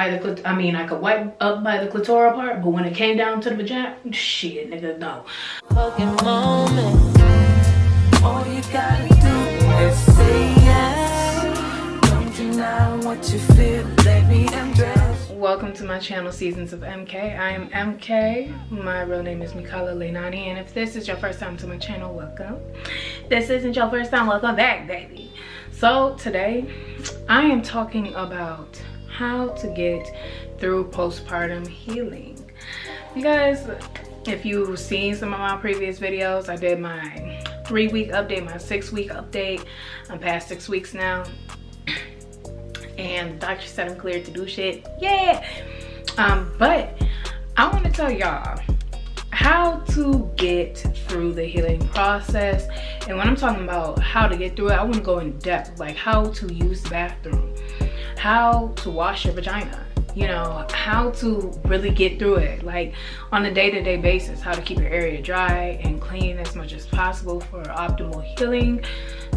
I could wipe up by the clitoral part, but when it came down to the vagina, shit, nigga, no. Fucking moment. All you gotta do is say yes. Don't deny what you feel. Let me undress. Welcome to my channel, Seasons of MK. I am MK. My real name is Leinani, and if this is your first time to my channel, welcome. If this isn't your first time, welcome back, baby. So today, I am talking about how to get through postpartum healing. Because if you've seen some of my previous videos, I did my 3-week update, my 6-week update. I'm past 6 weeks now, and the doctor said I'm cleared to do shit. Yeah. But I want to tell y'all how to get through the healing process. And when I'm talking about how to get through it, I want to go in depth, like how to use the bathroom, how to wash your vagina, you know, how to really get through it, like on a day-to-day basis, how to keep your area dry and clean as much as possible for optimal healing.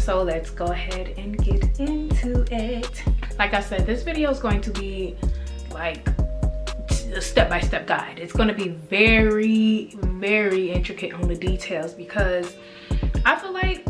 So let's go ahead and get into it. Like I said, this video is going to be like a step-by-step guide. It's going to be very, very intricate on the details because I feel like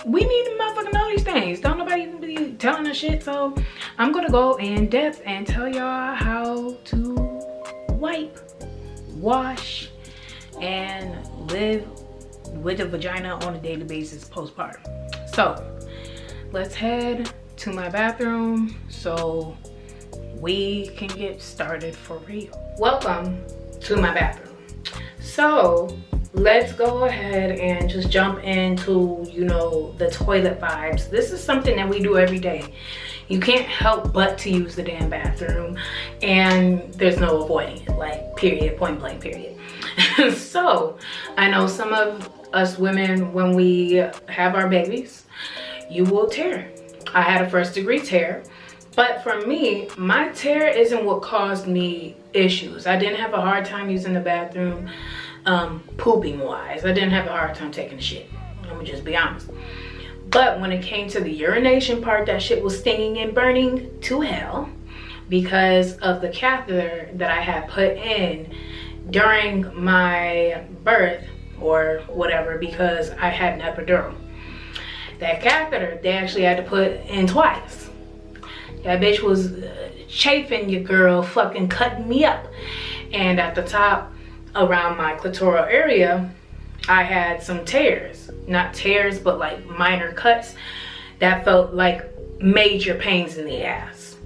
we need to motherfucking know these things. Don't nobody be telling us shit. So I'm gonna go in depth and tell y'all how to wipe, wash, and live with a vagina on a daily basis postpartum. So let's head to my bathroom so we can get started for real. Welcome to my bathroom. So let's go ahead and just jump into, you know, the toilet vibes. This is something that we do every day. You can't help but to use the damn bathroom, and there's no avoiding it, like period, point blank period. So I know some of us women, when we have our babies, you will tear. I had a 1st-degree tear, but for me, my tear isn't what caused me issues. I didn't have a hard time using the bathroom pooping wise. I didn't have a hard time taking a shit. I'm gonna just be honest. But when it came to the urination part, that shit was stinging and burning to hell because of the catheter that I had put in during my birth or whatever, because I had an epidural. That catheter, they actually had to put in twice. That bitch was chafing your girl, fucking cutting me up. And at the top, around my clitoral area, I had some tears. Not tears, but like minor cuts that felt like major pains in the ass.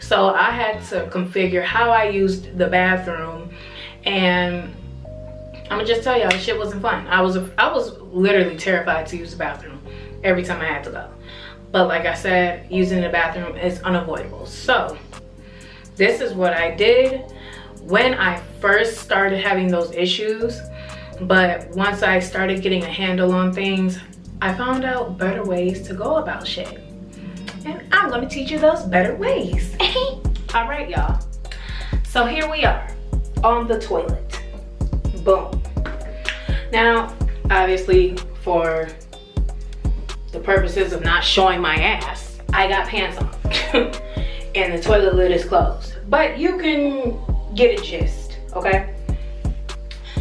So I had to configure how I used the bathroom, and I'm gonna just tell y'all, this shit wasn't fun. I was literally terrified to use the bathroom every time I had to go. But like I said, using the bathroom is unavoidable. So this is what I did when I first started having those issues. But once I started getting a handle on things, I found out better ways to go about shit. And I'm gonna teach you those better ways. All right, y'all. So here we are on the toilet. Boom. Now, obviously, for the purposes of not showing my ass, I got pants on. And the toilet lid is closed. But you can get a gist, okay?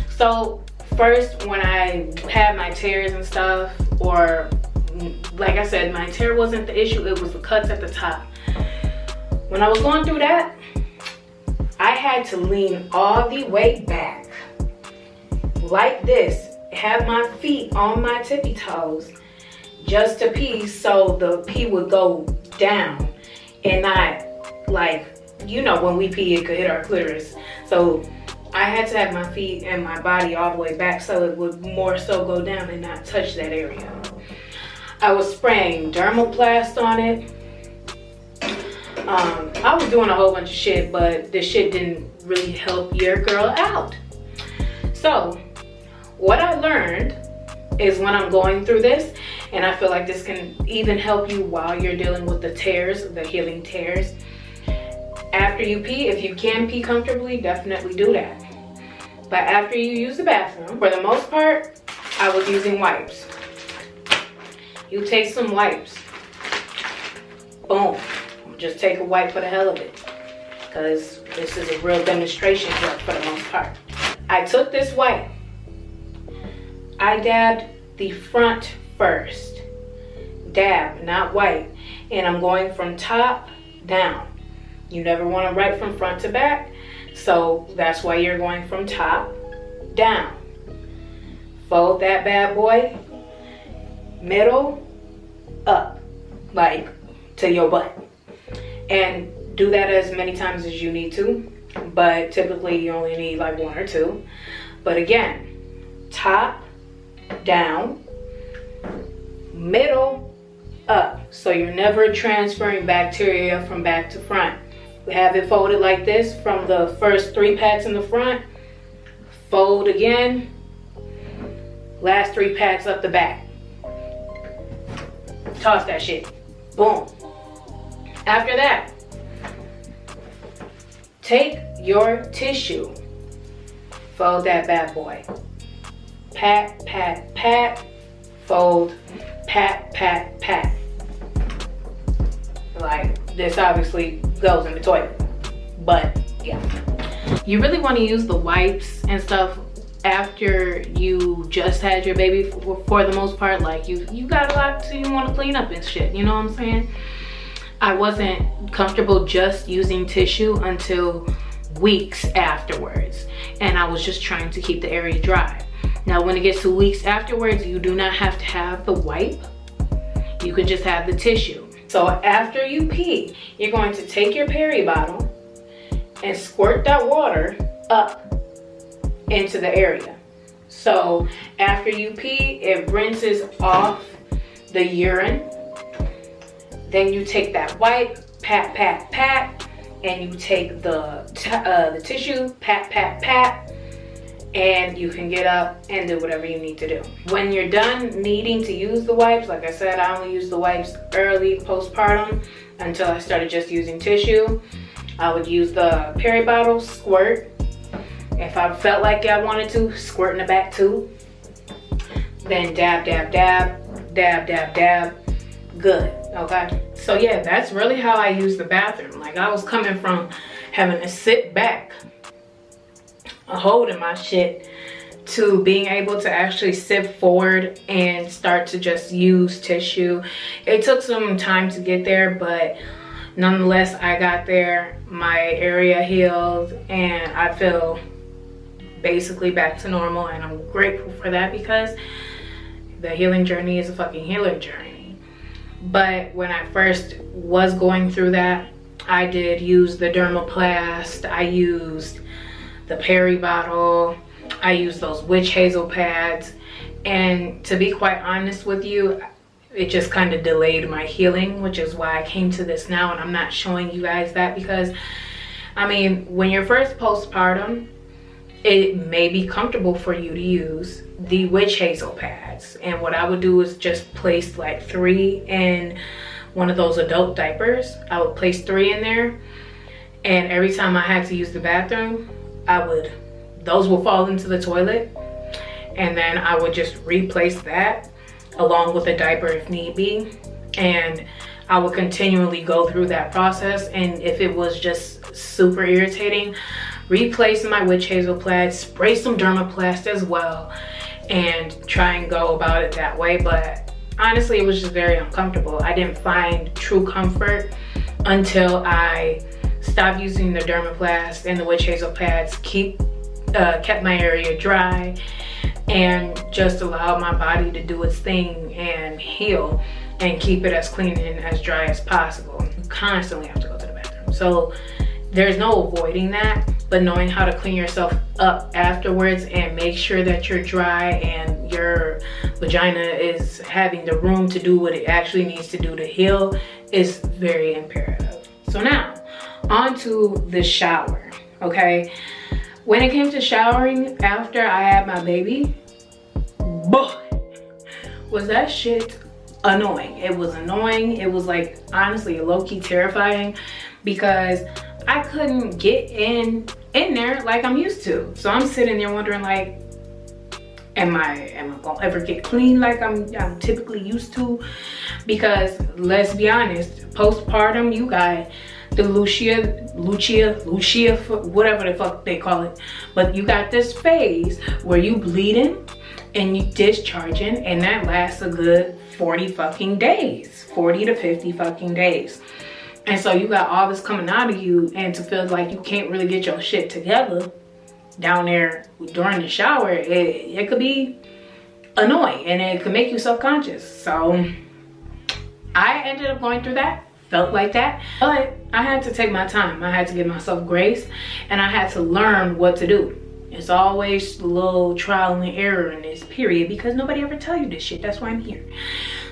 So first, when I had my tears and stuff, or like I said, my tear wasn't the issue, it was the cuts at the top. When I was going through that, I had to lean all the way back like this, have my feet on my tippy toes just to pee, so the pee would go down and not, like, you know, when we pee, it could hit our clitoris. So I had to have my feet and my body all the way back so it would more so go down and not touch that area. I was spraying dermoplast on it. I was doing a whole bunch of shit, but this shit didn't really help your girl out. So what I learned is, when I'm going through this, and I feel like this can even help you while you're dealing with the tears, the healing tears. After you pee, if you can pee comfortably, definitely do that. But after you use the bathroom, for the most part, I was using wipes. You take some wipes. Boom. Just take a wipe for the hell of it. because this is a real demonstration here for the most part. I took this wipe. I dabbed the front first. Dab, not wipe. And I'm going from top down. You never want to write from front to back. So that's why you're going from top down. Fold that bad boy. Middle up. Like to your butt. And do that as many times as you need to. But typically you only need like 1 or 2. But again, top down, middle up. So you're never transferring bacteria from back to front. We have it folded like this from the first 3 pats in the front. Fold again. Last 3 pats up the back. Toss that shit. Boom. After that, take your tissue. Fold that bad boy. Pat, pat, pat. Fold. Pat, pat, pat. Like, this obviously goes in the toilet. But, yeah. You really want to use the wipes and stuff after you just had your baby for the most part. Like, you got a lot you want to clean up and shit. You know what I'm saying? I wasn't comfortable just using tissue until weeks afterwards. And I was just trying to keep the area dry. Now, when it gets to weeks afterwards, you do not have to have the wipe. You can just have the tissue. So after you pee, you're going to take your peri bottle and squirt that water up into the area. So after you pee, it rinses off the urine. Then you take that wipe, pat, pat, pat, and you take the tissue, pat, pat, pat, and you can get up and do whatever you need to do. When you're done needing to use the wipes, like I said, I only use the wipes early postpartum until I started just using tissue. I would use the peri bottle, squirt. If I felt like I wanted to, squirt in the back too. Then dab, dab, dab, dab, dab, dab. Good, okay? So yeah, that's really how I use the bathroom. Like, I was coming from having to sit back, holding my shit, to being able to actually sit forward and start to just use tissue. It took some time to get there, but nonetheless, I got there. My area healed, and I feel basically back to normal, and I'm grateful for that, because the healing journey is a fucking healing journey. But when I first was going through that, I did use the dermoplast, I used the peri bottle, I used those witch hazel pads, and to be quite honest with you, it just kind of delayed my healing, which is why I came to this now, and I'm not showing you guys that because, I mean, when you're first postpartum, it may be comfortable for you to use the witch hazel pads. And what I would do is just place like 3 in one of those adult diapers. I would place 3 in there, and every time I had to use the bathroom, those will fall into the toilet, and then I would just replace that along with a diaper if need be. And I would continually go through that process, and if it was just super irritating, replace my witch hazel pads, spray some dermoplast as well, and try and go about it that way. But honestly, it was just very uncomfortable. I didn't find true comfort until I stopped using the dermoplast and the witch hazel pads, kept my area dry, and just allowed my body to do its thing and heal and keep it as clean and as dry as possible. You constantly have to go to the bathroom. So there's no avoiding that, but knowing how to clean yourself up afterwards and make sure that you're dry and your vagina is having the room to do what it actually needs to do to heal is very imperative. So now, on to the shower, okay? When it came to showering after I had my baby, boy, was that shit annoying. It was annoying. It was like, honestly, low-key terrifying, because I couldn't get in there like I'm used to. So I'm sitting there wondering, like, am I gonna ever get clean like I'm typically used to? Because let's be honest, postpartum, you got the Lucia, whatever the fuck they call it. But you got this phase where you bleeding and you discharging, and that lasts a good 40 fucking days, 40 to 50 fucking days. And so you got all this coming out of you, and to feel like you can't really get your shit together down there during the shower, it could be annoying, and it could make you self-conscious. So I ended up going through that, felt like that, but I had to take my time. I had to give myself grace, and I had to learn what to do. It's always a little trial and error in this period, because nobody ever tell you this shit. That's why I'm here.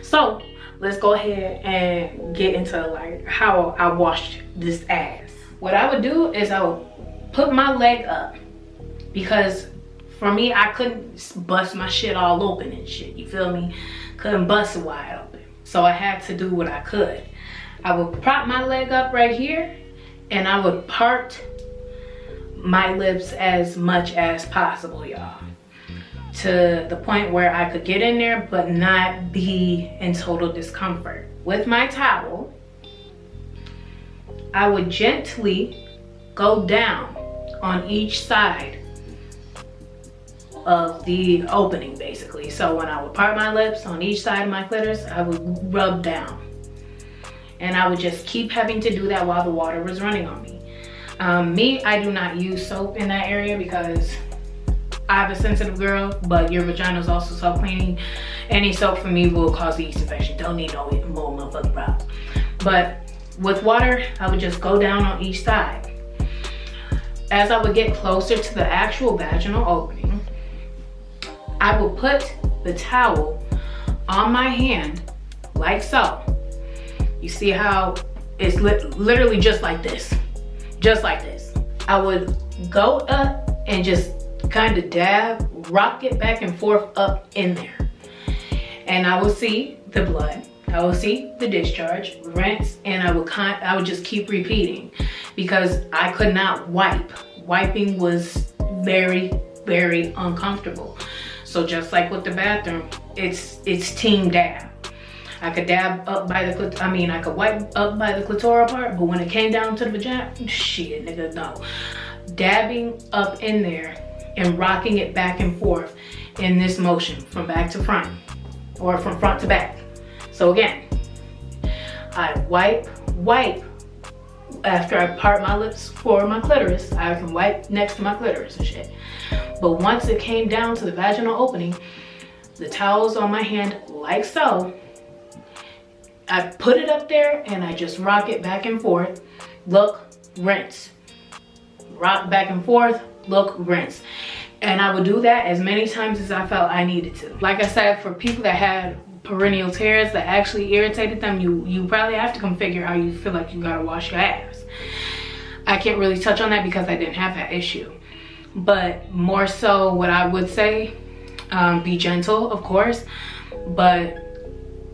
So let's go ahead and get into like how I washed this ass. What I would do is I would put my leg up, because for me, I couldn't bust my shit all open and shit, you feel me? Couldn't bust it wide open. So I had to do what I could. I would prop my leg up right here, and I would part my lips as much as possible, y'all, to the point where I could get in there but not be in total discomfort. With my towel, I would gently go down on each side of the opening, basically. So when I would part my lips on each side of my clitoris, I would rub down, and I would just keep having to do that while the water was running on me. I do not use soap in that area, because I have a sensitive girl, but your vagina is also self-cleaning. Any soap for me will cause a yeast infection. Don't need no more motherfucking problems. But with water, I would just go down on each side. As I would get closer to the actual vaginal opening, I will put the towel on my hand like so. You see how it's literally just like this. Just like this. I would go up and just kind of dab, rock it back and forth up in there. And I will see the blood. I will see the discharge, rinse, and I would just keep repeating, because I could not wipe. Wiping was very, very uncomfortable. So just like with the bathroom, it's team dab. I could dab up by the I could wipe up by the clitoral part, but when it came down to the vagina, shit, nigga, no. Dabbing up in there and rocking it back and forth in this motion from back to front, or from front to back. So again, I wipe after I part my lips for my clitoris. I can wipe next to my clitoris and shit. But once it came down to the vaginal opening, the towel's on my hand like so. I put it up there and I just rock it back and forth. Look, rinse. Rock back and forth, look, rinse. And I would do that as many times as I felt I needed to. Like I said, for people that had perennial tears that actually irritated them, you probably have to configure how you feel like you gotta wash your ass. I can't really touch on that because I didn't have that issue. But more so, what I would say, be gentle, of course, but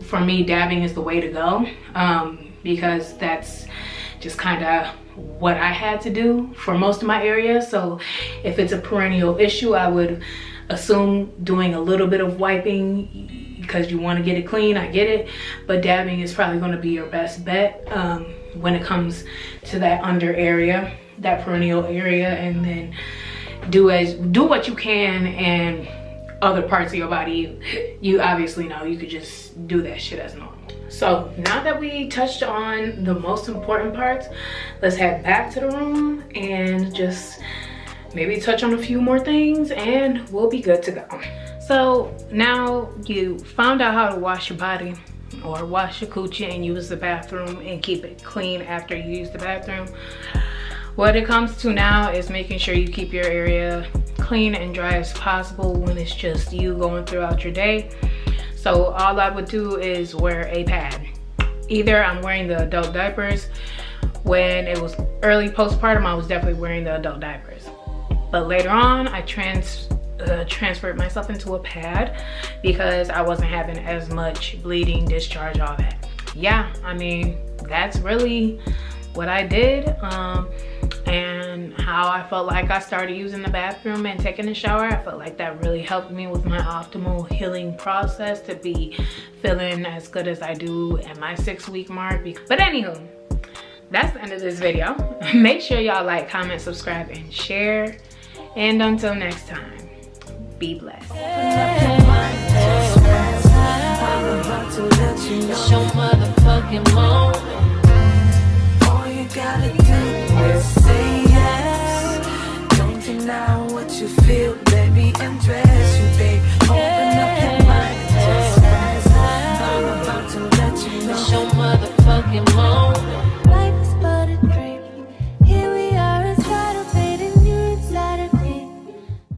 for me, dabbing is the way to go, because that's just kind of what I had to do for most of my area. So if it's a perennial issue, I would assume doing a little bit of wiping because you want to get it clean. I get it, but dabbing is probably going to be your best bet when it comes to that under area, that perennial area, and then do what you can. And other parts of your body, you obviously know you could just do that shit as normal. So now that we touched on the most important parts, let's head back to the room and just maybe touch on a few more things, and we'll be good to go. So now you found out how to wash your body or wash your coochie and use the bathroom and keep it clean after you use the bathroom. What it comes to now is making sure you keep your area clean and dry as possible when it's just you going throughout your day. So all I would do is wear a pad. Either I'm wearing the adult diapers. When it was early postpartum, I was definitely wearing the adult diapers. But later on, I transferred myself into a pad because I wasn't having as much bleeding, discharge, all that. Yeah, I mean, that's really what I did, and how I felt like I started using the bathroom and taking a shower. I felt like that really helped me with my optimal healing process to be feeling as good as I do at my 6-week mark. But anywho, that's the end of this video. Make sure y'all like, comment, subscribe, and share. And until next time, be blessed. It's your motherfucking moment. All you gotta do is say yes. Don't deny what you feel, let me undress you, babe.